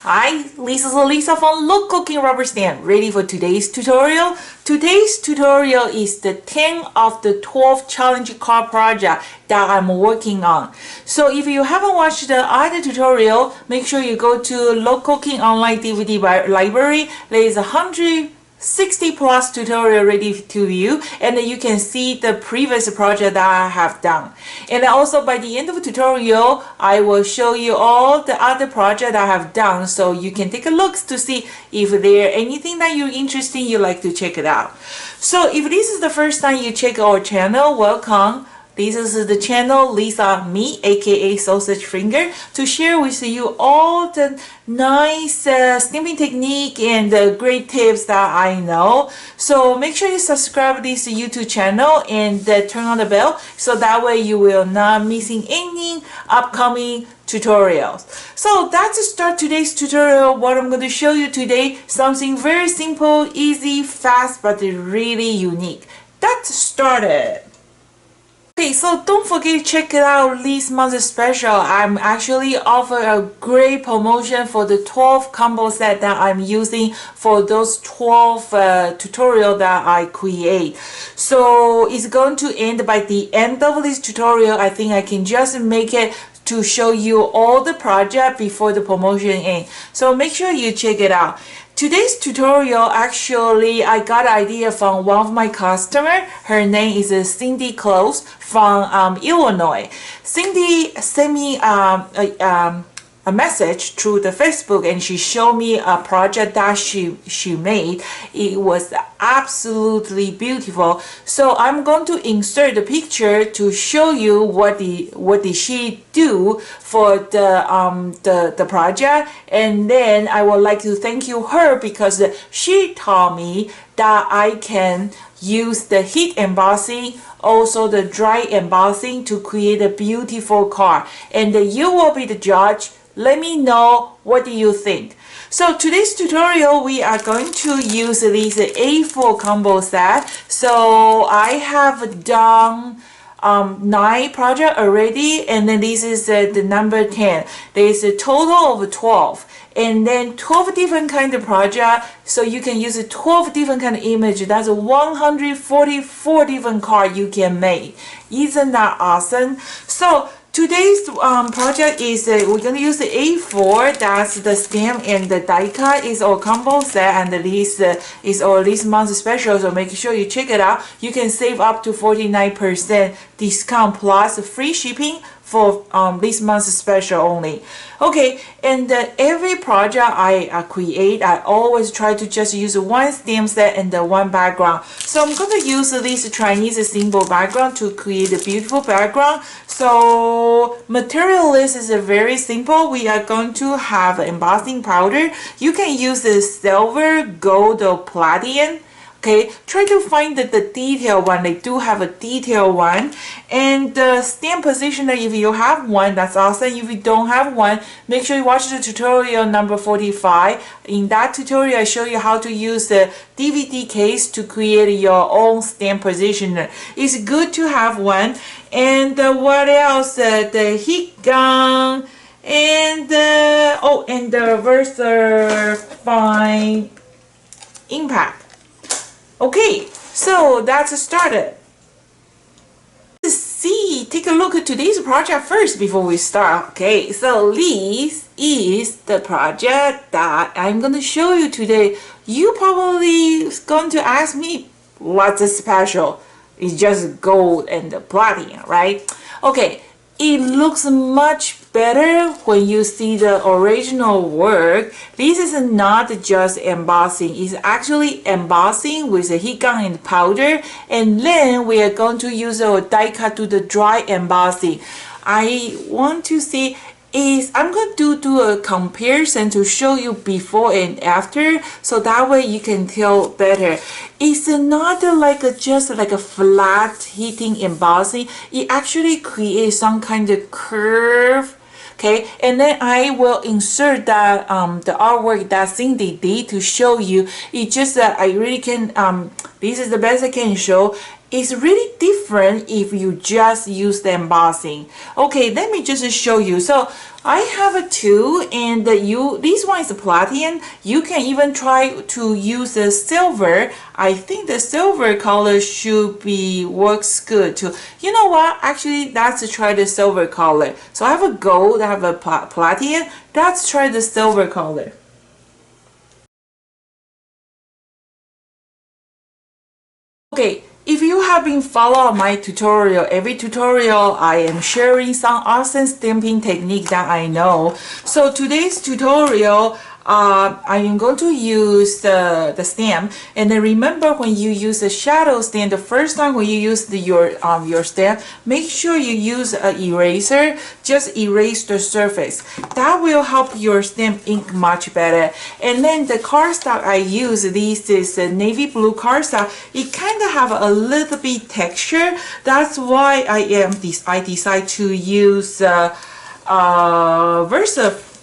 Hi, this is Lisa from Look Cooking Rubber Stamp, ready for today's tutorial. Today's tutorial is the 10 of the 12 challenge card project that I'm working on. So if you haven't watched the other tutorial, make sure you go to Look Cooking Online DVD Library. There is 160 plus tutorial ready to view, and then you can see the previous project that I have done. And also by the end of the tutorial, I will show you all the other project I have done, so you can take a look to see if there anything that you're interested in, you like to check it out. So if this is the first time you check our channel, welcome. This is the channel Lisa, me, aka Sausage Finger, to share with you all the nice stamping technique and great tips that I know. So make sure you subscribe to this YouTube channel and turn on the bell, so that way you will not missing any upcoming tutorials. So that's to start today's tutorial. What I'm going to show you today, something very simple, easy, fast, but really unique. Let's start it. Okay, so don't forget to check it out this month's special. I'm actually offering a great promotion for the 12 combo set that I'm using for those 12 tutorial that I create. So it's going to end by the end of this tutorial. I think I can just make it to show you all the project before the promotion ends. So make sure you check it out. Today's tutorial, actually, I got an idea from one of my customers. Her name is Cindy Close from Illinois. Cindy sent me a message through the Facebook, and she showed me a project that she made. It was absolutely beautiful. So I'm going to insert the picture to show you what did she do for the project, and then I would like to thank you her because she taught me that I can use the heat embossing, also the dry embossing, to create a beautiful card, and you will be the judge. Let me know what do you think. So today's tutorial, we are going to use this A4 combo set. So I have done 9 projects already, and then this is the number 10. There is a total of 12, and then 12 different kind of project, so you can use 12 different kind of image. That's 144 different cards you can make. Isn't that awesome? So today's project is we're going to use the A4. That's the stamp, and the die cut is our combo set, and this is our this month's special, so make sure you check it out. You can save up to 49% discount plus free shipping for this month's special only. Okay, and every project I create, I always try to just use one stamp set and one background. So I'm going to use this Chinese symbol background to create a beautiful background. So material list is very simple. We are going to have embossing powder. You can use the silver, gold, or platinum. Okay, try to find the detail one. They do have a detail one. And the stamp positioner, if you have one, that's awesome. If you don't have one, make sure you watch the tutorial number 45. In that tutorial, I show you how to use the DVD case to create your own stamp positioner. It's good to have one. And what else? The heat gun, and and the Versa fine impact. Okay, so that's started. Let's see, take a look at today's project first before we start. Okay, so this is the project that I'm going to show you today. You probably going to ask me, what's special? It's just gold and the platinum, right? Okay, it looks much better when you see the original work. This is not just embossing, it's actually embossing with a heat gun and powder, and then we are going to use our die cut to the dry embossing. I want to see I'm going to do a comparison to show you before and after, so that way you can tell better. It's not just like a flat heating embossing. It actually creates some kind of curve. Okay, and then I will insert that the artwork that Cindy did to show you. It just I really can this is the best I can show. It's really different if you just use the embossing. Okay, let me just show you. So I have a two, and this one is platinum. You can even try to use the silver. I think the silver color should be works good too. You know what? Actually, let's try the silver color. So I have a gold, I have a platinum. Let's try the silver color. Okay, if you have been following my tutorial, every tutorial I am sharing some awesome stamping technique that I know. So today's tutorial, I am going to use the stamp, and then remember when you use the shadow stamp, the first time when you use your stamp, make sure you use an eraser. Just erase the surface. That will help your stamp ink much better. And then the cardstock I use, this is a navy blue cardstock. It kind of have a little bit texture. That's why I decide to use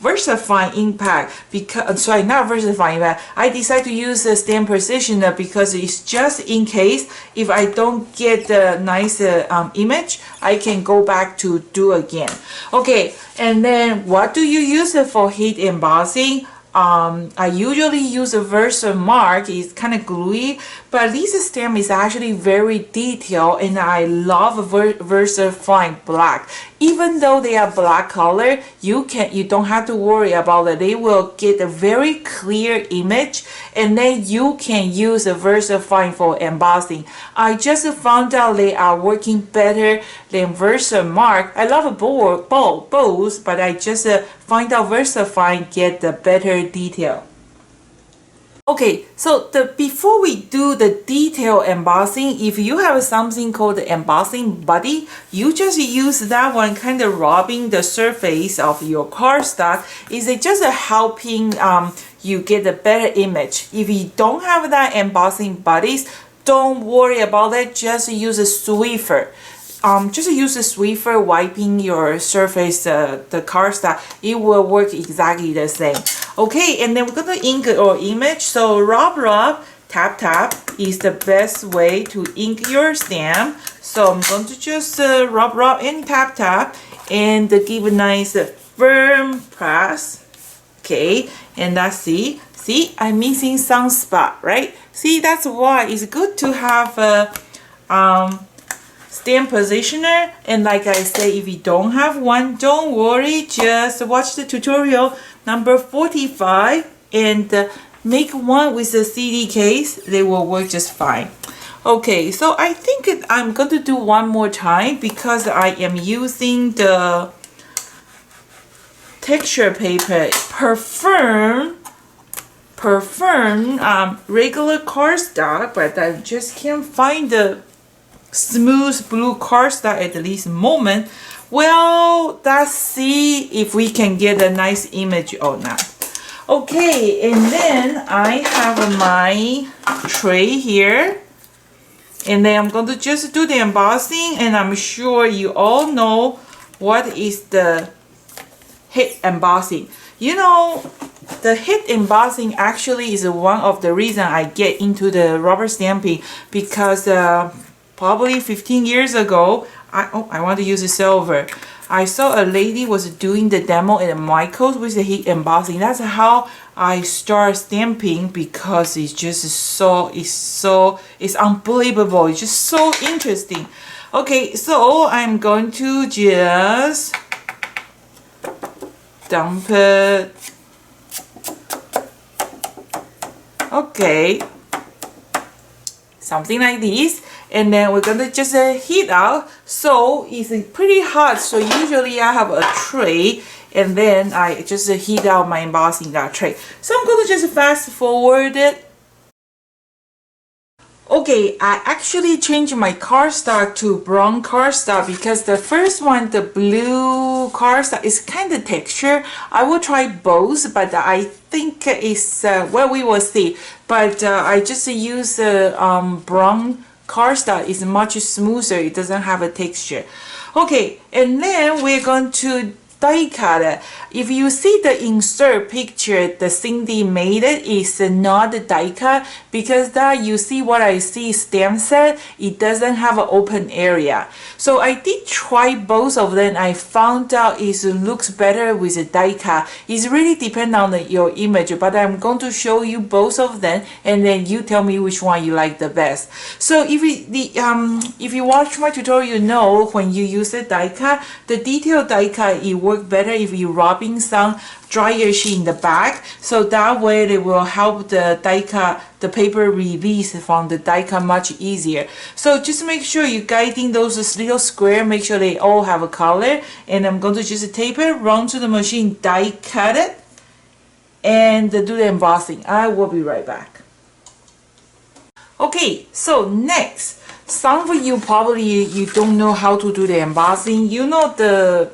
VersaFine impact, because sorry, not VersaFine impact. I decided to use the stamp positioner because it's just in case if I don't get the nice image, I can go back to do again. Okay, and then what do you use it for heat embossing? I usually use a Versamark. It's kind of gluey, but this stamp is actually very detailed, and I love VersaFine black. Even though they are black color, you don't have to worry about it. They will get a very clear image, and then you can use a VersaFine for embossing. I just found out they are working better than Versamark. I love both, but I just find out VersaFine get the better detail. Okay, so before we do the detail embossing, if you have something called the embossing buddy, you just use that one, kind of rubbing the surface of your cardstock. Is it just helping you get a better image? If you don't have that embossing buddies, don't worry about it. Just use a Swiffer. Just use a Swiffer wiping your surface, the cardstock. It will work exactly the same. Okay, and then we're going to ink our image. So rub, tap is the best way to ink your stamp. So I'm going to just rub and tap and give a nice firm press. Okay, and let's see, I'm missing some spot, right? See, that's why it's good to have a stamp positioner. And like I say, if you don't have one, don't worry, just watch the tutorial number 45 and make one with a CD case. They will work just fine. Okay, so I think I'm going to do one more time because I am using the texture paper Perform regular cardstock, but I just can't find the smooth blue cardstock at this moment. Well, let's see if we can get a nice image or not. Okay, and then I have my tray here, and then I'm going to just do the embossing, and I'm sure you all know what is the heat embossing. You know, the heat embossing actually is one of the reasons I get into the rubber stamping, because probably 15 years ago, I want to use a silver. I saw a lady was doing the demo at Michael's with the heat embossing. That's how I start stamping, because it's just it's unbelievable. It's just so interesting. Okay, so I'm going to just dump it. Okay, something like this. And then we're gonna just heat out. So it's pretty hot, so usually I have a tray, and then I just heat out my embossing that tray. So I'm gonna just fast forward it. Okay, I actually changed my cardstock to brown cardstock because the first one, the blue cardstock, is kind of texture. I will try both, but I think it's well, we will see. But I just use brown cardstock. Is much smoother. It doesn't have a texture. Okay, and then we're going to die cut. If you see the insert picture, the Cindy made it is not the die cut, because that you see what I see stamp set, it doesn't have an open area. So I did try both of them. I found out it looks better with a die cut. It's really depend on your image, but I'm going to show you both of them, and then you tell me which one you like the best. So if you watch my tutorial, you know when you use the die cut, the detailed die cut, it works better if you rubbing some dryer sheet in the back, so that way it will help the die cut, the paper release from the die cut much easier. So just make sure you guiding those little square, make sure they all have a color, and I'm going to just tape it, run to the machine, die cut it, and do the embossing. I will be right back. Okay, so next, some of you probably you don't know how to do the embossing. You know the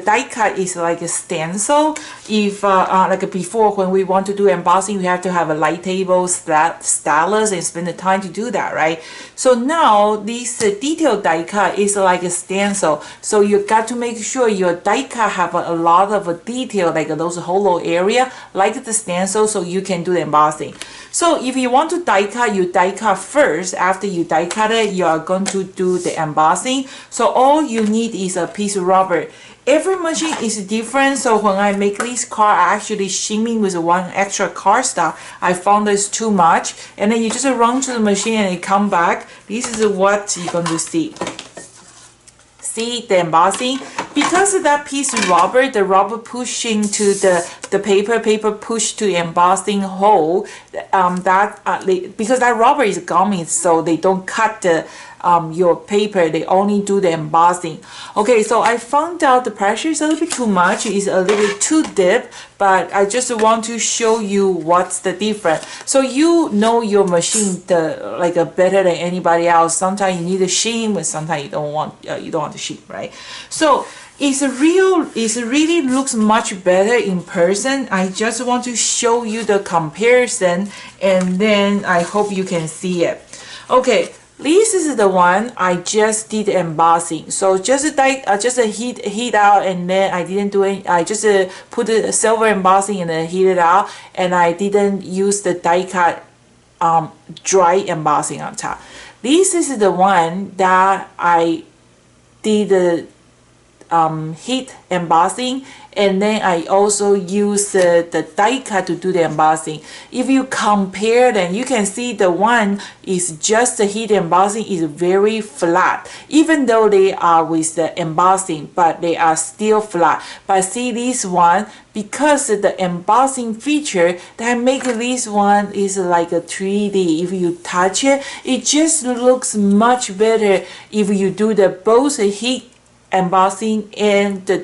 die cut is like a stencil. If like before, when we want to do embossing, we have to have a light table, stylus, and spend the time to do that, right? So now this detailed die cut is like a stencil. So you got to make sure your die cut have a lot of detail, like those hollow area, like the stencil, so you can do the embossing. So if you want to die cut, you die cut first. After you die cut it, you are going to do the embossing. So all you need is a piece of rubber. Every machine is different, so when I make this card, I actually shimming with one extra cardstock. I found this too much, and then you just run to the machine and you come back. This is what you're going to see. See the embossing? Because of that piece of rubber, the rubber pushing to the paper push to the embossing hole, because that rubber is gummy, so they don't cut the your paper, they only do the embossing. Okay, so I found out the pressure is a little bit too much, it's a little bit too deep, but I just want to show you what's the difference. So you know your machine better than anybody else. Sometimes you need a shim, but sometimes you don't want to shim, right? So it really looks much better in person. I just want to show you the comparison, and then I hope you can see it. Okay, this is the one I just did embossing. So just heat out, and then I didn't do it. I just put the silver embossing and then heat it out, and I didn't use the die cut dry embossing on top. This is the one that I did heat embossing, and then I also use the die cut to do the embossing. If you compare them, you can see the one is just the heat embossing is very flat, even though they are with the embossing, but they are still flat. But see this one, because of the embossing feature, that make this one is like a 3D. If you touch it, it just looks much better if you do the both heat embossing and the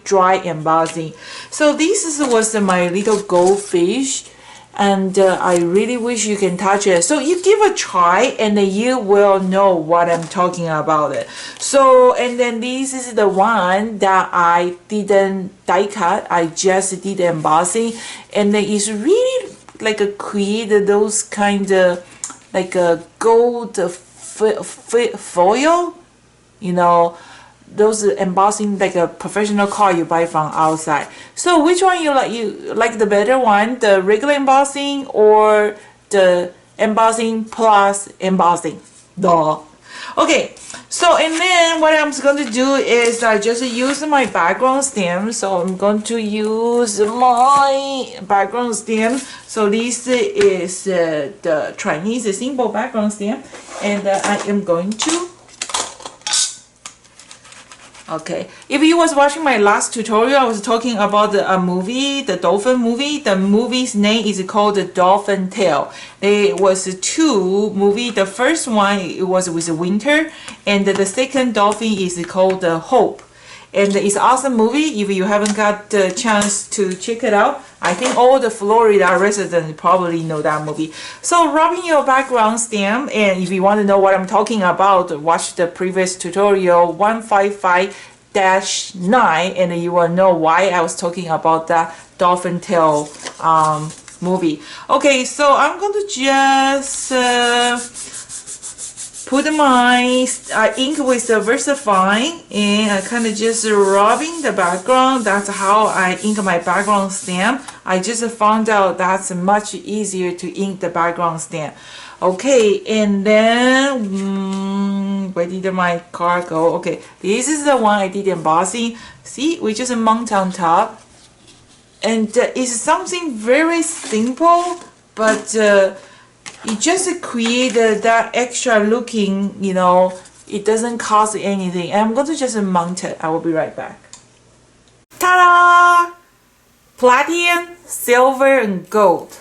dry embossing. So this was my little goldfish, and I really wish you can touch it. So you give a try, and then you will know what I'm talking about it. So, and then this is the one that I didn't die cut, I just did embossing, and then it's really like a create those kind of like a gold foil, you know, those embossing like a professional card you buy from outside. So which one you like the better one, the regular embossing or the embossing plus embossing? Duh. Okay, so and then what I'm going to do is I just use my background stamp. So I'm going to use my background stamp. So this is the Chinese simple background stamp, and I am going to. Okay, if you was watching my last tutorial, I was talking about the movie, the dolphin movie. The movie's name is called The Dolphin Tale. There was two movies. The first one, it was with Winter, and the second dolphin is called Hope. And it's an awesome movie. If you haven't got the chance to check it out, I think all the Florida residents probably know that movie. So rubbing your background stamp, and if you want to know what I'm talking about, watch the previous tutorial 155-10, and you will know why I was talking about that Dolphin Tale movie. Okay, so I'm going to just put my ink with the VersaFine, and I kind of just rubbing the background. That's how I ink my background stamp. I just found out that's much easier to ink the background stamp. Okay, and then where did my card go? Okay, this is the one I did embossing. See, we just mount on top, and it's something very simple, but it just created that extra looking, you know, it doesn't cost anything. And I'm going to just mount it. I will be right back. Ta-da! Platinum, silver, and gold.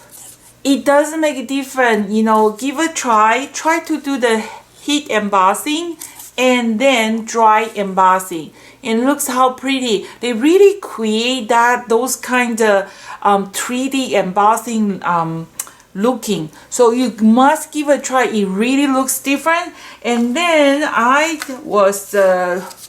It doesn't make a difference, you know, give a try. Try to do the heat embossing and then dry embossing. And looks how pretty. They really create those kind of 3D embossing looking. So you must give a try. It really looks different. And then I was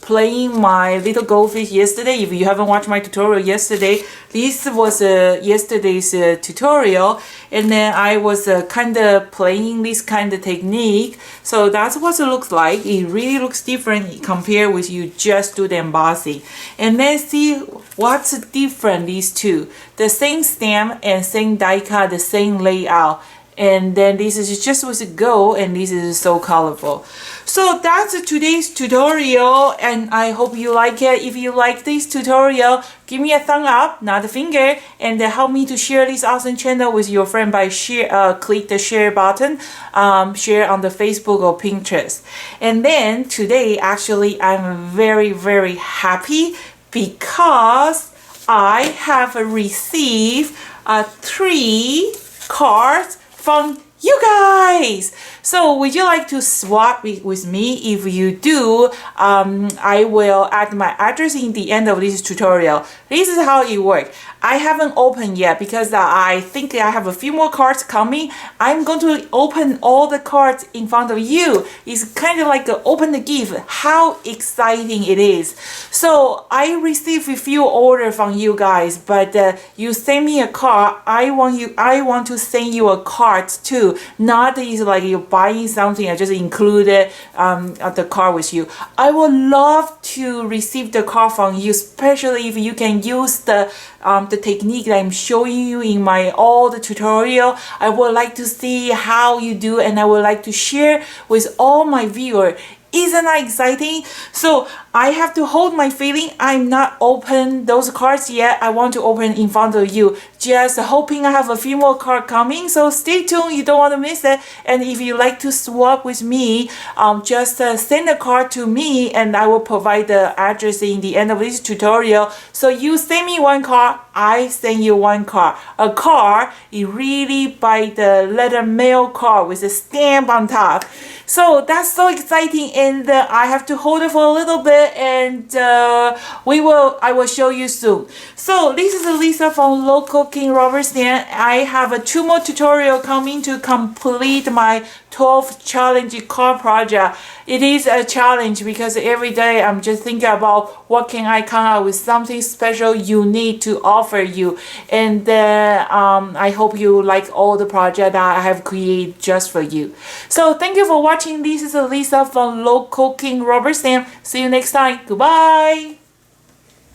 playing my little goldfish yesterday. If you haven't watched my tutorial yesterday, this was yesterday's tutorial, and then I was kind of playing this kind of technique. So that's what it looks like. It really looks different compared with you just do the embossing. And then see what's different, these two. The same stamp and same die cut, the same layout. And then this is just with gold, and this is so colorful. So that's today's tutorial, and I hope you like it. If you like this tutorial, give me a thumb up, not a finger, and help me to share this awesome channel with your friend by click the share button, share on the Facebook or Pinterest. And then today, actually, I'm very, very happy because I have received 3 cards from you guys. So would you like to swap with me? If you do, I will add my address in the end of this tutorial. This is how it works. I haven't opened yet because I think I have a few more cards coming. I'm going to open all the cards in front of you. It's kind of like open the gift. How exciting it is. So I received a few orders from you guys, but you send me a card. I want to send you a card too. Not easy like you're buying something. I just included the card with you. I would love to receive the card from you, especially if you can use the technique that I'm showing you in my all the tutorial. I would like to see how you do, and I would like to share with all my viewers. Isn't that exciting? So I have to hold my feeling. I'm not open those cards yet. I want to open in front of you. Just hoping I have a few more cards coming. So stay tuned. You don't want to miss it. And if you like to swap with me, just send a card to me, and I will provide the address in the end of this tutorial. So you send me one card, I send you one card. A card is really by the letter mail card with a stamp on top. So that's so exciting, and I have to hold it for a little bit, and I will show you soon. So this is Lisa from Local King Rubber Stamp. I have 2 more tutorial coming to complete my 12 challenge card project. It is a challenge because every day I'm just thinking about what can I come out with something special, unique to offer you. And I hope you like all the project that I have created just for you. So thank you for watching. This is Lisa from Local King Rubber Stamp. See you next time. Goodbye.